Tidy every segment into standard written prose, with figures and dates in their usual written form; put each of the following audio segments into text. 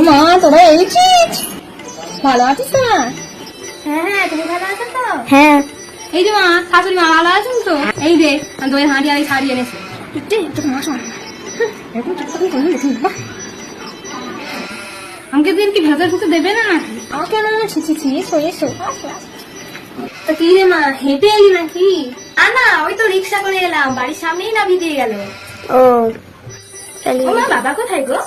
মা, তোরা এসেছিস? ভালো আছিস তো মা? হ্যাঁ হ্যাঁ, তুমি ভালো আছো তো? হ্যাঁ। এই যে মা, শাশুড়ি মা ভালো আছেন তো? এই যে দইয়ের হাঁড়ি আর এই শাড়ি এনেছে। আমাকে দিন কি ভেতর ঢুকতে দেবে না নাকি? আমাকে না ছিছি এসো। তা কি রে মা, হেঁটে এলি নাকি? না, ওই তো রিক্সা করে এলাম, বাড়ির সামনেই না ভিজে গেল। ও মা, বাবা কোথায় গো?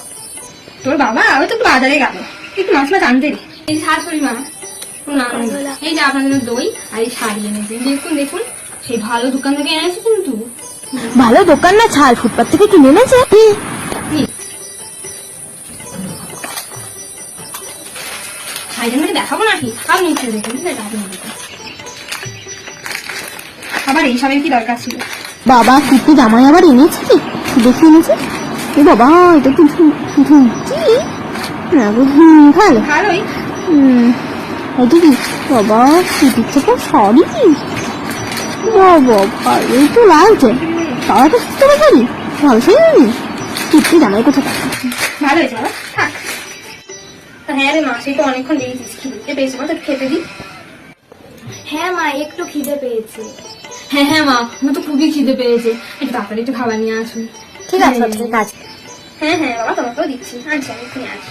তোর বাবা ওই তো বাজারে গেল, একটু মাছ আনতে রে। এই শাশুড়ি মা, এই যে আপনার জন্য দই আর এই শাড়ি এনেছে। দেখুন সেই ভালো দোকান থেকে এনেছে কিন্তু। ভালো দোকান না, ছাল ফুটপাত থেকে কিনে এনেছে। শাড়িটা আমাকে দেখাবো নাকি? আপনি একটু দেখুন, ঠিক আছে? আপনি দেখুন। আবার এইসবের কি দরকার ছিল? বাবা কীর্তি জামাই আবার এনেছে কি? দেখে এনেছে। এ বাবা, এটা তো ধুতি না গো, ভালো ভালোই। এটা কি বাবা? কীর্তির থেকে সরি বাবা, ভালোই তো লাগছে। তারা তো সুস্থ পারি, ভালো সেই কীর্তি জামাই কোথায়? ভালো হয়েছে বাবা, থাক। হ্যাঁ রে মা, সেই তো অনেকক্ষণ লেগেছিস, খিদে পেয়েছে মা, তো খেতে দিই। হ্যাঁ মা, একটু খিদে পেয়েছে। হ্যাঁ মা, আমার তো খুবই খিদে পেয়েছে, একটু তাড়াতাড়ি একটু খাবার নিয়ে আসুন। ঠিক আছে ঠিক আছে। হ্যাঁ বাবা, তোমাকেও দিচ্ছি, আনছি আমি, এক্ষুনি আসি।